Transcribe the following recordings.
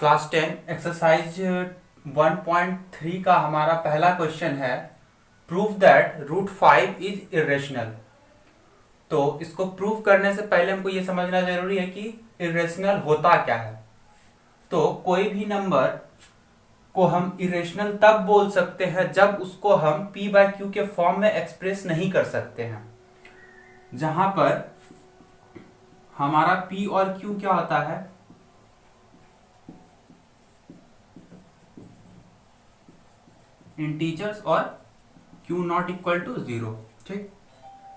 Class 10 exercise 1.3 का हमारा पहला क्वेश्चन है prove that root 5 is irrational. तो इसको प्रूव करने से पहले हमको ये समझना जरूरी है कि इरेशनल होता क्या है। तो कोई भी नंबर को हम इरेशनल तब बोल सकते हैं जब उसको हम p बाय क्यू के फॉर्म में एक्सप्रेस नहीं कर सकते हैं, जहां पर हमारा p और q क्या होता है, इंटीजर्स और q नॉट इक्वल टू 0। ठीक,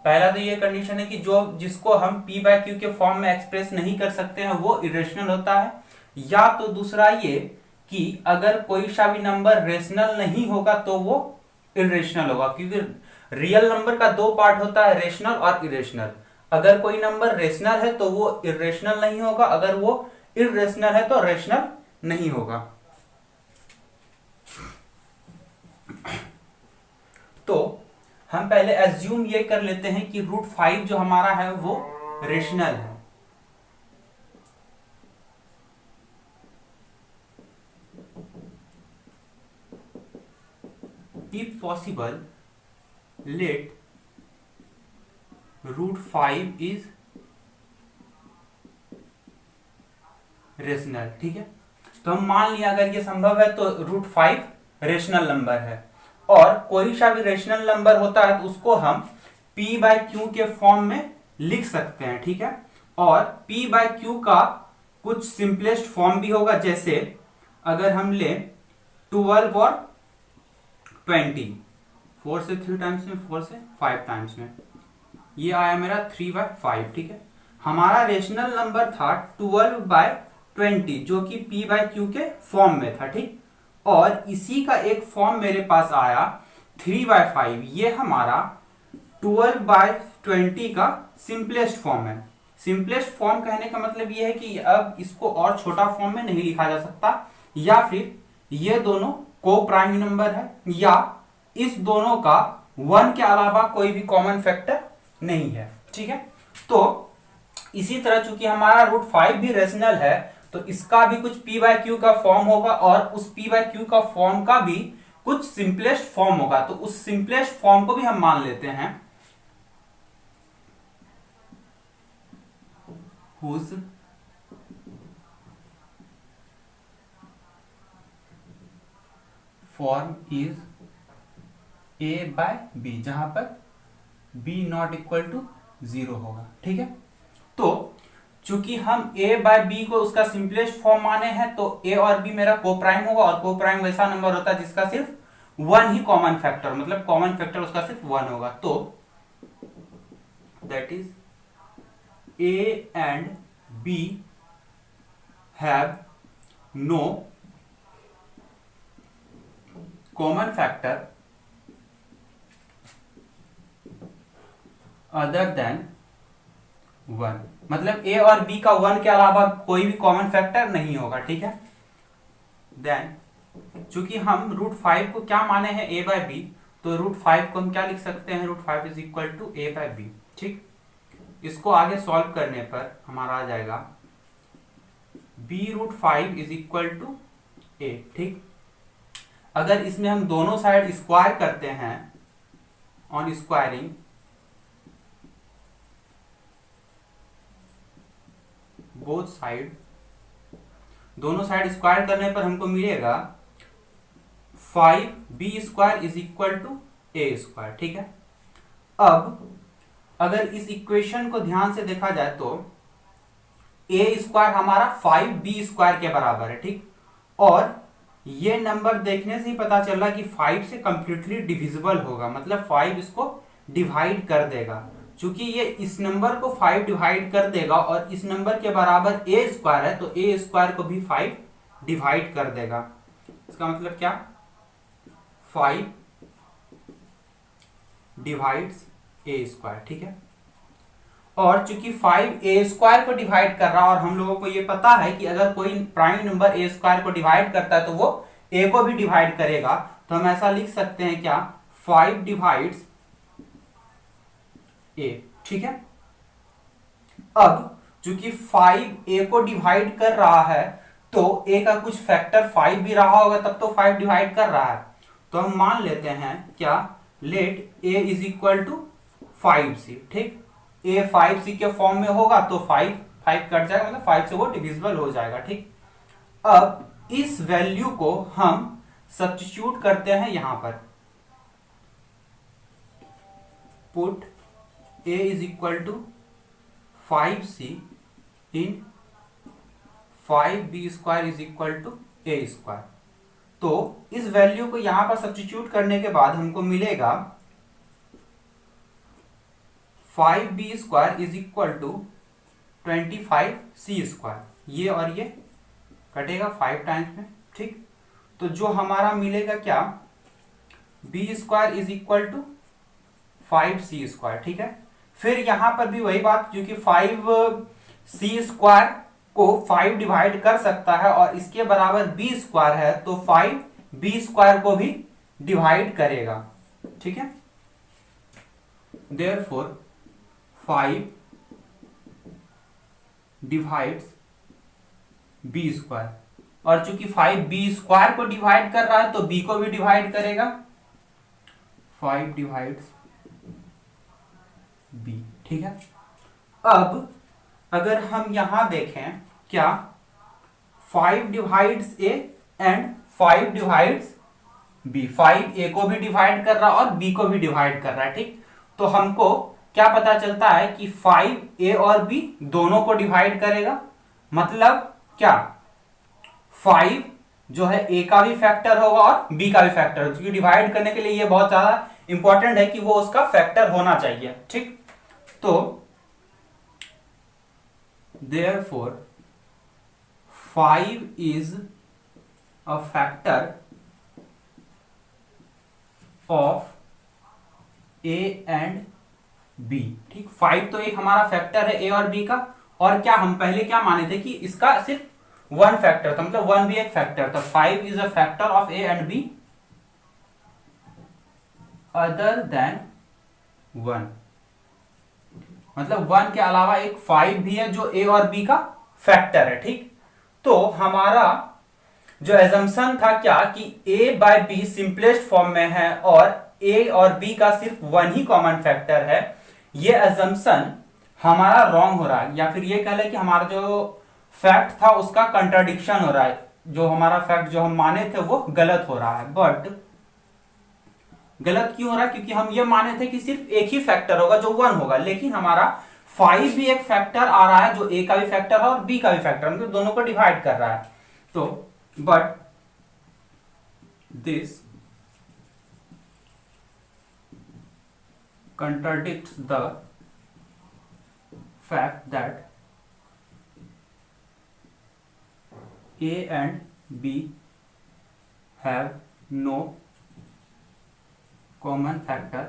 पहला तो ये कंडीशन है कि जो जिसको हम p बाय क्यू के फॉर्म में एक्सप्रेस नहीं कर सकते हैं वो इरेशनल होता है। या तो दूसरा ये कि अगर कोई सा भी नंबर रेशनल नहीं होगा तो वो इरेशनल होगा, क्योंकि रियल नंबर का दो पार्ट होता है, रेशनल और इरेशनल। अगर कोई नंबर रेशनल है तो वो इरेशनल नहीं होगा, अगर वो इरेशनल है तो रेशनल नहीं होगा। तो हम पहले एज्यूम ये कर लेते हैं कि रूट 5 जो हमारा है वो रेशनल है। If possible, let root 5 is rational. ठीक है, तो हम मान लिया अगर ये संभव है तो रूट 5 रेशनल नंबर है। और कोई सा भी रेशनल नंबर होता है तो उसको हम p बाय क्यू के फॉर्म में लिख सकते हैं। ठीक है, और p बाय क्यू का कुछ सिंपलेस्ट फॉर्म भी होगा, जैसे अगर हम ले 12 और 20, 4 से 3 टाइम्स में, 4 से 5 टाइम्स में, ये आया मेरा 3 बाय 5। ठीक है, हमारा रेशनल नंबर था 12 बाय 20 जो कि p बाय क्यू के फॉर्म में था। ठीक, और इसी का एक फॉर्म मेरे पास आया 3 बाय 5, ये हमारा 12 बाय 20 का सिंपलेस्ट फॉर्म है। सिंपलेस्ट फॉर्म कहने का मतलब ये है कि अब इसको और छोटा फॉर्म में नहीं लिखा जा सकता, या फिर ये दोनों को प्राइम नंबर है, या इस दोनों का 1 के अलावा कोई भी कॉमन फैक्टर नहीं है। ठीक है, तो इसी तरह चूंकि हमारा रूट 5 भी रेशनल है तो इसका भी कुछ p बाय क्यू का फॉर्म होगा, और उस p बाय क्यू का फॉर्म का भी कुछ सिंपलेस्ट फॉर्म होगा। तो उस सिंपलेस्ट फॉर्म को भी हम मान लेते हैं, whose form is a by b, जहां पर b नॉट इक्वल टू 0 होगा। ठीक है, तो चूंकि हम a बाय b को उसका सिंपलेस्ट फॉर्म माने हैं तो a और b मेरा को प्राइम होगा, और को प्राइम वैसा नंबर होता है जिसका सिर्फ 1 ही कॉमन फैक्टर, मतलब कॉमन फैक्टर उसका सिर्फ 1 होगा। तो that is a and b have no common factor other than 1, मतलब a और b का 1 के अलावा कोई भी कॉमन फैक्टर नहीं होगा। ठीक है, देन चूंकि हम रूट 5 को क्या माने हैं a बाय b, तो रूट 5 को हम क्या लिख सकते हैं, root 5 is equal to a by b। ठीक, इसको आगे सॉल्व करने पर हमारा आ जाएगा b root 5 is equal to a। ठीक, अगर इसमें हम दोनों साइड स्क्वायर करते हैं, ऑन स्क्वायरिंग बोथ साइड, दोनों साइड स्क्वायर करने पर हमको मिलेगा 5b square is equal to a square. ठीक है, अब अगर इस इक्वेशन को ध्यान से देखा जाए तो a स्क्वायर हमारा 5b स्क्वायर के बराबर है। ठीक, और ये नंबर देखने से ही पता चल रहा है कि 5 से कंप्लीटली डिविजिबल होगा, मतलब 5 इसको डिवाइड कर देगा। चूंकि ये इस नंबर को 5 डिवाइड कर देगा और इस नंबर के बराबर a स्क्वायर है, तो a स्क्वायर को भी 5 डिवाइड कर देगा। इसका मतलब क्या, 5 डिवाइड्स a स्क्वायर। ठीक है, और चूंकि 5 a स्क्वायर को डिवाइड कर रहा है, और हम लोगों को ये पता है कि अगर कोई प्राइम नंबर a स्क्वायर को डिवाइड करता है तो वो a को भी डिवाइड करेगा, तो हम ऐसा लिख सकते हैं क्या, 5 डिवाइड्स a। ठीक है, अब चूंकि 5 a को डिवाइड कर रहा है तो a का कुछ फैक्टर 5 भी रहा होगा, तब तो 5 डिवाइड कर रहा है। तो हम मान लेते हैं क्या, let a is equal to 5c। ठीक, a 5c के फॉर्म में होगा तो 5 कट जाएगा, मतलब 5 से वो डिविजिबल हो जाएगा। ठीक, अब इस वैल्यू को हम सब्स्टिट्यूट करते हैं यहां पर, put a is equal to 5c in 5b square is equal to a square. तो इस वैल्यू को यहां पर सब्स्टिट्यूट करने के बाद हमको मिलेगा 5b square is equal to 25c square. ये और ये कटेगा 5 टाइम्स में। ठीक, तो जो हमारा मिलेगा क्या, b square is equal to 5c square. ठीक है, फिर यहां पर भी वही बात, क्योंकि 5c स्क्वायर को 5 डिवाइड कर सकता है और इसके बराबर b स्क्वायर है, तो 5 b स्क्वायर को भी डिवाइड करेगा। ठीक है, देयरफॉर 5 डिवाइड्स b स्क्वायर, और चूंकि 5 b स्क्वायर को डिवाइड कर रहा है तो b को भी डिवाइड करेगा, 5 डिवाइड्स b। ठीक है, अब अगर हम यहां देखें क्या, 5 divides a and 5 divides b, 5 a को भी डिवाइड कर रहा है और b को भी डिवाइड कर रहा है। ठीक, तो हमको क्या पता चलता है कि 5 a और b दोनों को डिवाइड करेगा, मतलब क्या, 5 जो है a का भी फैक्टर होगा और b का भी फैक्टर होगा, क्योंकि डिवाइड करने के लिए ये बहुत ज्यादा इंपॉर्टेंट है कि वो उसका फैक्टर होना चाहिए। ठीक, तो therefore 5 is a factor of a and b। ठीक, 5 तो एक हमारा फैक्टर है a और b का, और क्या हम पहले क्या माने थे कि इसका सिर्फ वन फैक्टर था, मतलब वन भी एक फैक्टर था। 5 is a factor of a and b other than 1, मतलब 1 के अलावा एक 5 भी है जो a और b का फैक्टर है। ठीक, तो हमारा जो एजम्पशन था क्या कि a by b simplest form में है और a और b का सिर्फ 1 ही कॉमन फैक्टर है, ये एजम्पशन हमारा रॉन्ग हो रहा है, या फिर ये कह लें कि हमारा जो फैक्ट था उसका कंट्राडिक्शन हो रहा है, जो हमारा फैक्ट जो हम माने थे वो गलत हो रहा है। बट गलत क्यों हो रहा है, क्योंकि हम ये माने थे कि सिर्फ एक ही फैक्टर होगा जो 1 होगा, लेकिन हमारा 5 भी एक फैक्टर आ रहा है जो a का भी फैक्टर है और b का भी फैक्टर, मतलब दोनों को डिवाइड कर रहा है। तो but this contradicts the fact that a and b have no common factor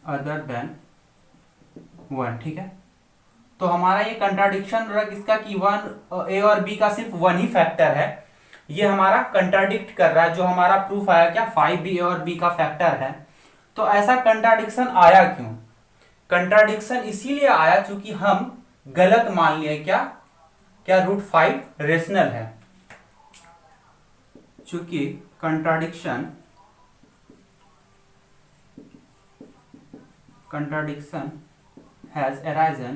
other than 1। ठीक है, तो हमारा ये कंट्राडिक्शन रहा किसका कि 1 a और b का सिर्फ 1 ही फैक्टर है, ये हमारा कंट्राडिक्ट कर रहा है। जो हमारा प्रूफ आया क्या, 5b और b का फैक्टर है। तो ऐसा कंट्राडिक्शन आया क्यों, कंट्राडिक्शन इसीलिए आया क्योंकि हम गलत मान लिए क्या क्या √5 रेशनल है। चूंकि contradiction has arisen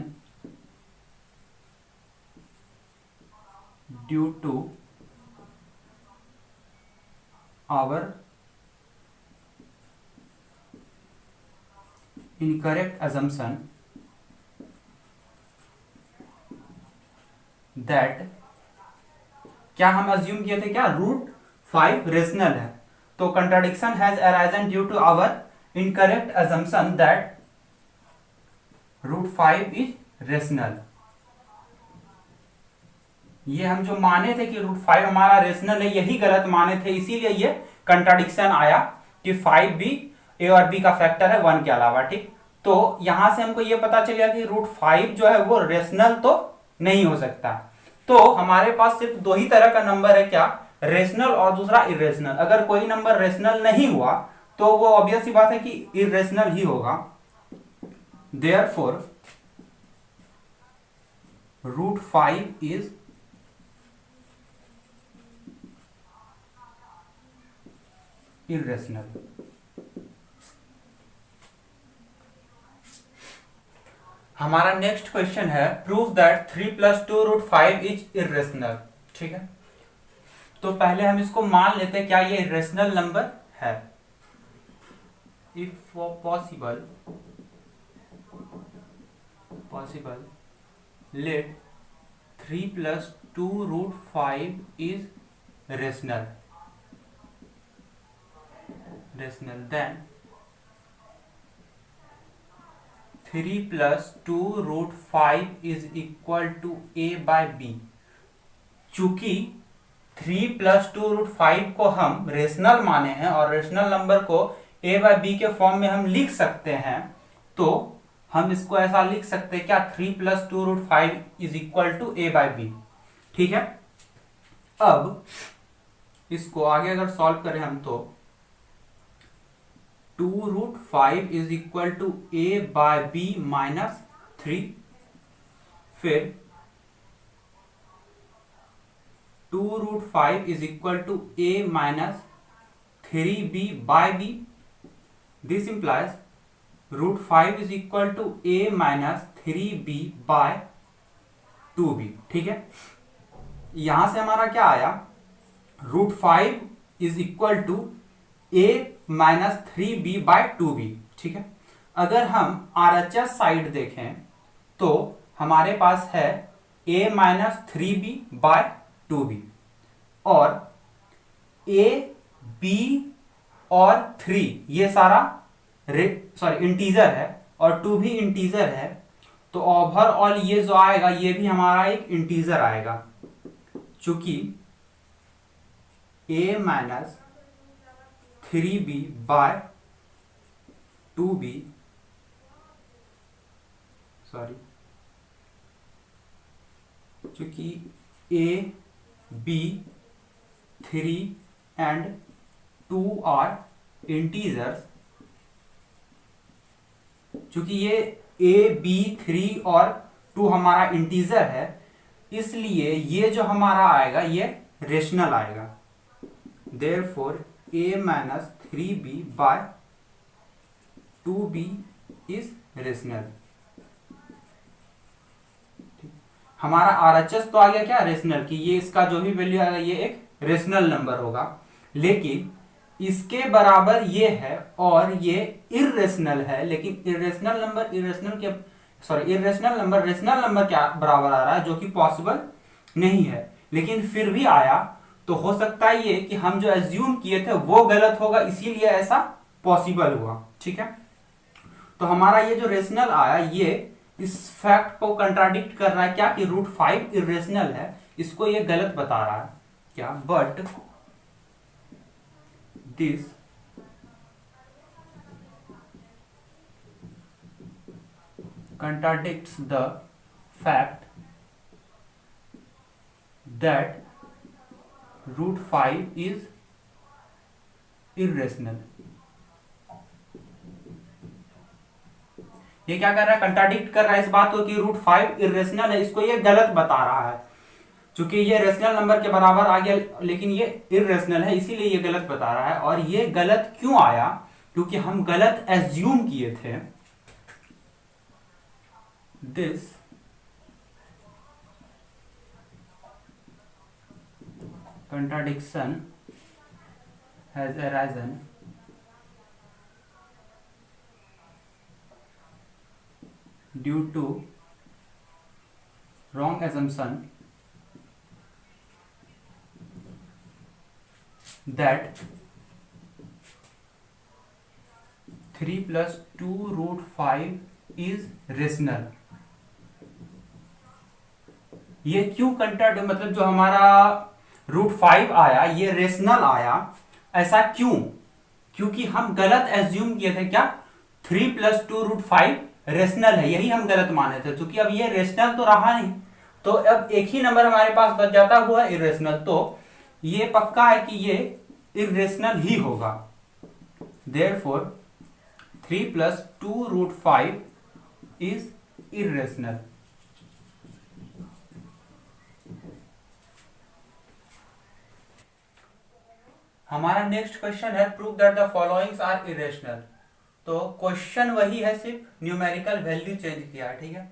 due to our incorrect assumption that क्या हम अज्यूम किए थे क्या √5 रेशनल है। तो contradiction has arisen due to our incorrect assumption that √5 is rational. ये हम जो माने थे कि √5 हमारा रेशनल है, यही गलत माने थे, इसीलिए ये कंट्राडिक्शन आया कि 5 भी a और b का फैक्टर है 1 के अलावा। ठीक, तो यहां से हमको ये पता चल गया कि √5 जो है वो रेशनल तो नहीं हो सकता। तो हमारे पास सिर्फ दो ही तरह का नंबर है, क्या, रेशनल और दूसरा इरेशनल। अगर कोई नंबर रेशनल नहीं हुआ तो वो ऑब्वियस सी बात है कि इरेशनल ही होगा। Therefore √5 is irrational. हमारा नेक्स्ट क्वेश्चन है प्रूव दैट 3 + 2√5 इज इरेशनल। ठीक है, तो पहले हम इसको मान लेते हैं क्या ये इरेशनल नंबर है। If possible let 3 + 2√5 is rational, then 3 + 2√5 is equal to a/b। चूंकि 3 + 2√5 को हम रेशनल माने हैं और रेशनल नंबर को a/b के फॉर्म में हम लिख सकते हैं, तो हम इसको ऐसा लिख सकते हैं क्या 3 + 2√5 is equal to a/b। ठीक है, अब इसको आगे अगर सॉल्व करें हम तो 2√5 is equal to a/b - 3, फिर 2√5 is equal to a - 3b/b। This implies √5 is equal to a - 3b/2b। ठीक है, यहां से हमारा क्या आया, √5 is equal to a - 3b/2b। ठीक है, अगर हम RHS साइड देखें तो हमारे पास है a - 3b/2b और a, b और 3 ये सारा इंटीजर है और 2 भी इंटीजर है, तो ओवरऑल ये जो आएगा ये भी हमारा एक इंटीजर आएगा, चूंकि a - 3b/2b चूंकि a, b, 3 and 2 are integers, चूंकि ये a, b, 3 और 2 हमारा इंटीजर है, इसलिए ये जो हमारा आएगा ये रेशनल आएगा। Therefore a - 3b/2b is rational। हमारा RHS तो आ गया क्या रेशनल की, ये इसका जो भी वैल्यू आएगा ये एक रेशनल नंबर होगा, लेकिन इसके बराबर ये है और ये इरेशनल है। लेकिन irrational number irrational number rational number क्या बराबर आ रहा है, जो कि पॉसिबल नहीं है, लेकिन फिर भी आया, तो हो सकता है ये कि हम जो एज्यूम किए थे वो गलत होगा, इसीलिए ऐसा पॉसिबल हुआ। ठीक है, तो हमारा ये जो रेशनल आया ये इस फैक्ट को कंट्राडिक्ट कर रहा है क्या कि √5 इरेशनल है, इसको ये गलत बता रहा है क्या, but this contradicts the fact that √5 is irrational। ये क्या कर रहा है, कंट्राडिक्ट कर रहा है इस बात को कि √5 इरेशनल है, इसको ये गलत बता रहा है। चूंकि ये रेशनल नंबर के बराबर आ गया लेकिन ये इरेशनल है, इसीलिए ये गलत बता रहा है। और ये गलत क्यों आया, क्योंकि हम गलत एज्यूम किए थे। This contradiction has arisen due to wrong assumption that 3 + 2√5 is rational। ये क्यों मतलब जो हमारा √5 आया ये रेशनल आया, ऐसा क्यों, क्योंकि हम गलत एज्यूम किए थे क्या 3 + 2√5 रेशनल है, यही हम गलत माने थे। क्योंकि अब ये रेशनल तो रहा नहीं, तो अब एक ही नंबर हमारे पास बच जाता हुआ है इरेशनल, तो ये पक्का है कि ये इरेशनल ही होगा। Therefore 3 + 2√5 is irrational। हमारा नेक्स्ट क्वेश्चन है prove that the followings are irrational. तो क्वेश्चन वही है, सिर्फ न्यूमेरिकल वैल्यू चेंज किया है। ठीक है,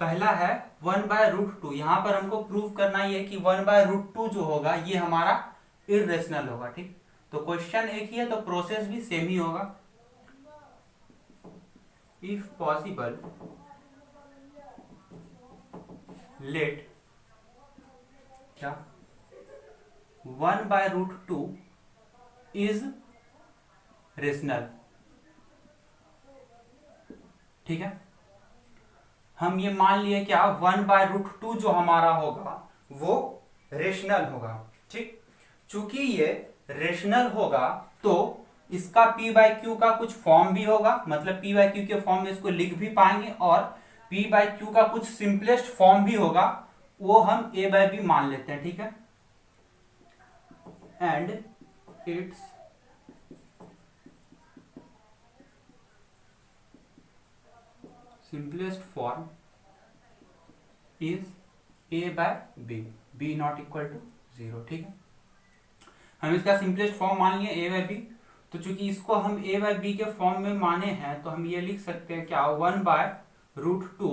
पहला है 1/√2। यहां पर हमको प्रूव करना ये है कि 1/√2 जो होगा ये हमारा इरेशनल होगा। ठीक, तो क्वेश्चन एक ही है तो प्रोसेस भी सेम ही होगा। इफ पॉसिबल लेट क्या 1/√2 इज रेशनल। ठीक है, हम ये मान लिए क्या 1/√2 जो हमारा होगा वो रेशनल होगा। ठीक, चूंकि ये रेशनल होगा तो इसका p/q का कुछ फॉर्म भी होगा, मतलब p/q के फॉर्म में इसको लिख भी पाएंगे, और p/q का कुछ सिंपलेस्ट फॉर्म भी होगा, वो हम a/b मान लेते हैं। ठीक है, and it's simplest form is a/b, b not equal to 0। ठीक है, हम इसका सिंपलेस्ट फॉर्म मान लिए a/b। तो चूंकि इसको हम a/b के फॉर्म में माने हैं तो हम ये लिख सकते हैं क्या 1/√2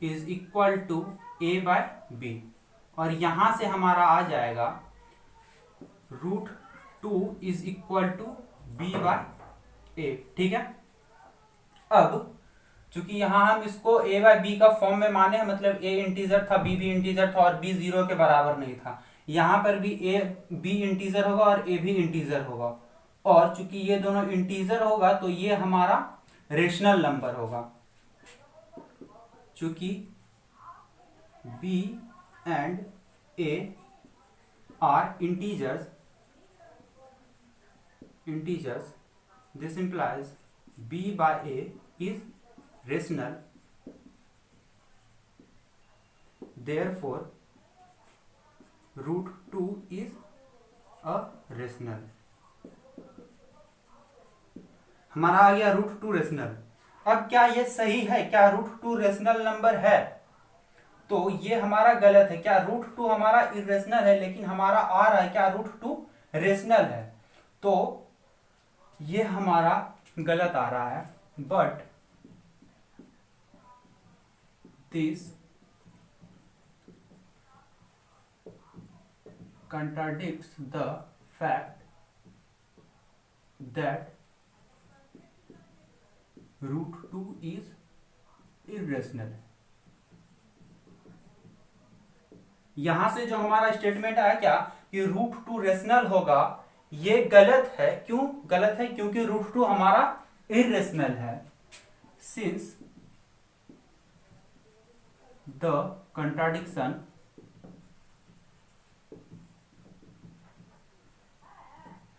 इज इक्वल टू a/b, और यहां से हमारा आ जाएगा √2 इज इक्वल टू b/a। ठीक है, अब चूंकि यहां हम इसको a/b का फॉर्म में माने हैं, मतलब a इंटीजर था, b भी इंटीजर था और b 0 के बराबर नहीं था, यहां पर भी b इंटीजर होगा और a भी इंटीजर होगा, और चूंकि ये दोनों इंटीजर होगा तो ये हमारा रेशनल नंबर होगा। चूंकि b and a are integers, this implies b/a is rational, therefore √2 is a rational। हमारा आ गया √2 रेशनल। अब क्या ये सही है, क्या √2 रेशनल नंबर है? तो ये हमारा गलत है। क्या √2 हमारा इरेशनल है, लेकिन हमारा आ रहा है क्या √2 रेशनल है, तो ये हमारा गलत आ रहा है। But this contradicts the fact that √2 is irrational। यहां से जो हमारा स्टेटमेंट आया क्या कि √2 रेशनल होगा, ये गलत है। क्यों गलत है? क्योंकि √2 हमारा इरेशनल है। Since the contradiction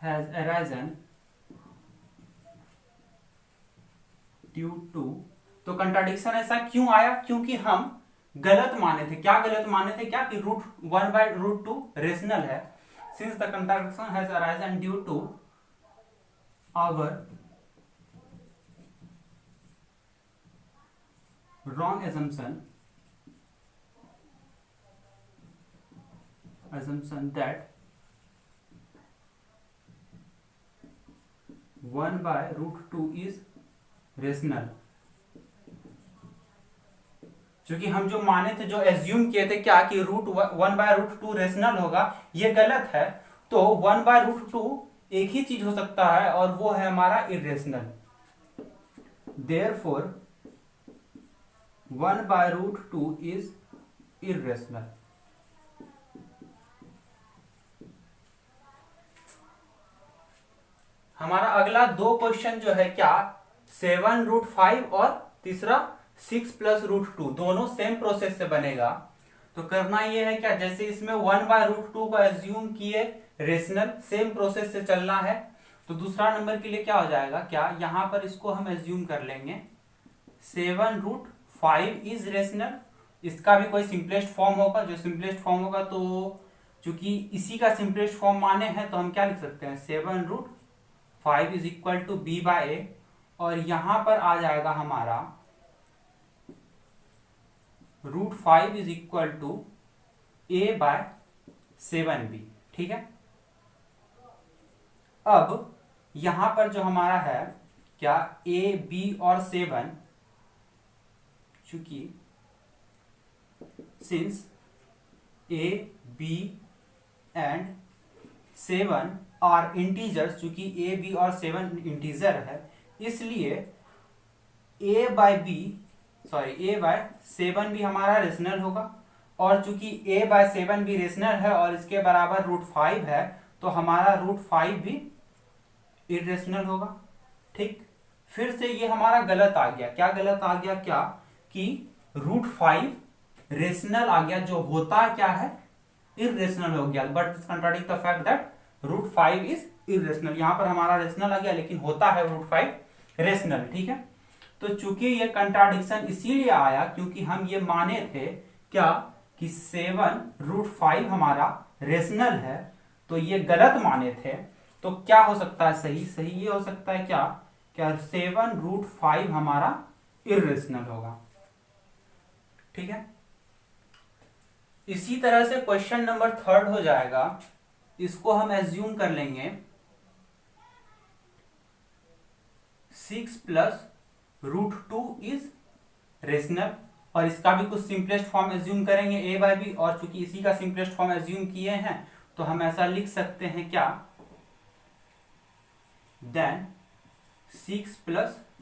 has arisen due to, तो कंट्राडिक्शन ऐसा क्यों आया? क्योंकि हम गलत माने थे। क्या गलत माने थे? क्या कि √1/√2 रेशनल है। Since the contradiction has arisen due to our wrong assumption that 1/√2 is rational. क्योंकि हम जो माने थे, जो एज्यूम किए थे क्या कि 1/√2 रेशनल होगा, ये गलत है। तो 1/√2 एक ही चीज हो सकता है और वो है हमारा इरेशनल। Therefore 1/√2 is irrational. हमारा अगला दो क्वेश्चन जो है क्या 7√5 और तीसरा 6 + √2, दोनों सेम प्रोसेस से बनेगा। तो करना ये है क्या, जैसे इसमें 1/√2 को एज्यूम किए रेशनल, सेम प्रोसेस से चलना है। तो दूसरा नंबर के लिए क्या हो जाएगा, क्या यहां पर इसको हम एज्यूम कर लेंगे 7√5 इज रेशनल। इसका भी कोई सिंपलेस्ट फॉर्म होगा, जो सिंपलेस्ट फॉर्म होगा, तो चूंकि इसी का सिंपलेस्ट फॉर्म माने हैं तो हम क्या लिख सकते हैं 7√5 इज इक्वल टू b/a, और यहां पर आ जाएगा हमारा √5 इज इक्वल टू a/7b। ठीक है, अब यहां पर जो हमारा है क्या ए बी और 7, चूंकि since A B and 7 are integers, चूंकि ए बी और 7 इंटीजर है, इसलिए ए बाय 7 भी हमारा रेशनल होगा। और चूंकि a बाय 7 भी रेशनल है और इसके बराबर √5 है, तो हमारा √5 भी इरेशनल होगा। ठीक, फिर से ये हमारा गलत आ गया। क्या गलत आ गया? क्या कि √5 रेशनल आ गया, जो होता क्या है इरेशनल हो गया। But contradict the fact that √5 is irrational. यहां पर हमारा रेशनल आ गया लेकिन होता है √5 रेशनल। ठीक है, तो चूंकि ये कंट्राडिक्शन इसीलिए आया क्योंकि हम ये माने थे क्या कि 7 √5 हमारा रेशनल है, तो ये गलत माने थे। तो क्या हो सकता है सही? सही ये हो सकता है क्या 7 √5 हमारा इरेशनल होगा। ठीक है, इसी तरह से क्वेश्चन नंबर 3 हो जाएगा। इसको हम एज्यूम कर लेंगे 6 + √2 इज रेशनल, और इसका भी कुछ सिंपलेस्ट फॉर्म एज्यूम करेंगे a बाय b, और चूंकि इसी का सिंपलेस्ट फॉर्म एज्यूम किए हैं तो हम ऐसा लिख सकते हैं क्या, then 6 +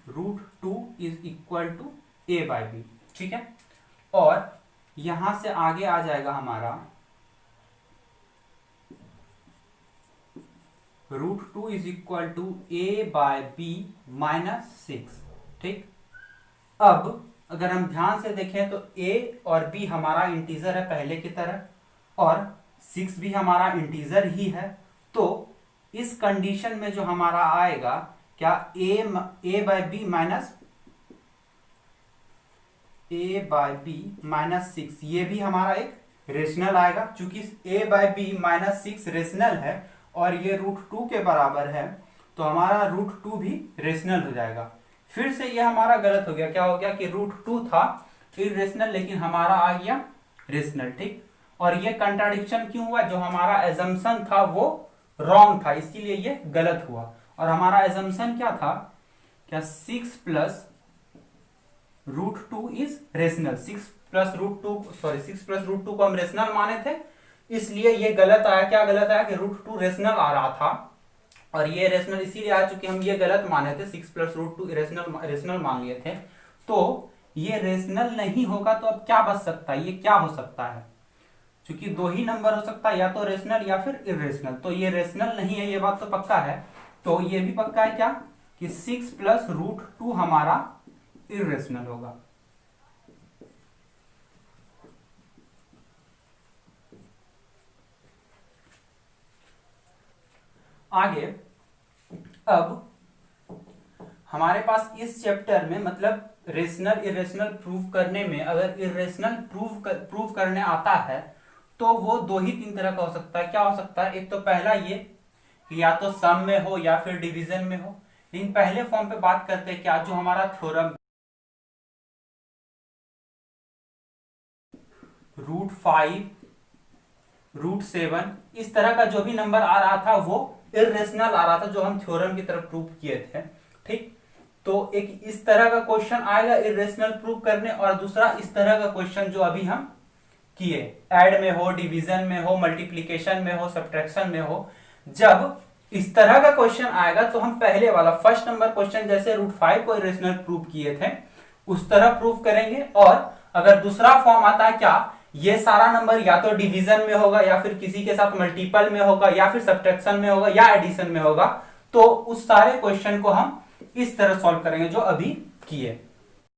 √2 is equal to a by b। ठीक है, और यहां से आगे आ जाएगा हमारा √2 is equal to a by b -6। ठीक, अब अगर हम ध्यान से देखें तो a और b हमारा इंटीजर है पहले की तरह, और 6 भी हमारा इंटीजर ही है। तो इस कंडीशन में जो हमारा आएगा क्या a बाय b -6, ये भी हमारा एक रेशनल आएगा। चूंकि a बाय b -6 रेशनल है और ये √2 के बराबर है, तो हमारा √2 भी रेशनल हो जाएगा। फिर से ये हमारा गलत हो गया। क्या हो गया कि √2 था इरेशनल लेकिन हमारा आ गया रेशनल। ठीक, और ये कंट्राडिक्शन क्यों हुआ? जो हमारा एजम्पशन था वो रॉन्ग था, इसीलिए ये गलत हुआ। और हमारा एजम्पशन क्या था? क्या 6 + √2 इज रेशनल। 6 + √2 को हम रेशनल माने थे, इसलिए ये गलत आया। क्या गलत आया कि √2 रेशनल आ रहा था और ये रेशनल इसीलिए आ चुके हम ये गलत माने थे, 6 + √2 रेशनल मान लिए थे। तो ये रेशनल नहीं होगा तो अब क्या बच सकता है? ये क्या हो सकता है? क्योंकि दो ही नंबर हो सकता है, या तो रेशनल या फिर इरेशनल। तो ये रेशनल नहीं है, ये बात तो पक्का है। तो ये भी पक्का है क्या कि 6 + √2 हमारा इरेशनल होगा। आगे अब हमारे पास इस चैप्टर में मतलब रेशनल इरेशनल प्रूव करने में, अगर इरेशनल प्रूव करने आता है तो वो 2-3 तरह का हो सकता है। क्या हो सकता है? एक तो पहला ये कि या तो सम में हो या फिर डिवीजन में हो। लेकिन पहले फॉर्म पे बात करते हैं क्या, जो हमारा थ्योरम √5 √7 इस तरह का जो भी नंबर आ रहा था वो इरेशनल आ रहा था, जो हम थ्योरम की तरफ प्रूव किए थे। ठीक, तो एक इस तरह का क्वेश्चन आएगा इरेशनल प्रूव करने, और दूसरा इस तरह का क्वेश्चन जो अभी हम किए, ऐड में हो, डिवीजन में हो, मल्टीप्लिकेशन में हो, सब्ट्रैक्शन में हो। जब इस तरह का क्वेश्चन आएगा तो हम पहले वाला फर्स्ट नंबर क्वेश्चन जैसे √5 को इरेशनल प्रूव किए थे उस तरह प्रूव करेंगे। और अगर दूसरा फॉर्म आता है क्या, ये सारा नंबर या तो डिवीजन में होगा या फिर किसी के साथ मल्टीपल में होगा या फिर सब्ट्रैक्शन में होगा या एडिशन में होगा, तो उस सारे क्वेश्चन को हम इस तरह सॉल्व करेंगे जो अभी किए।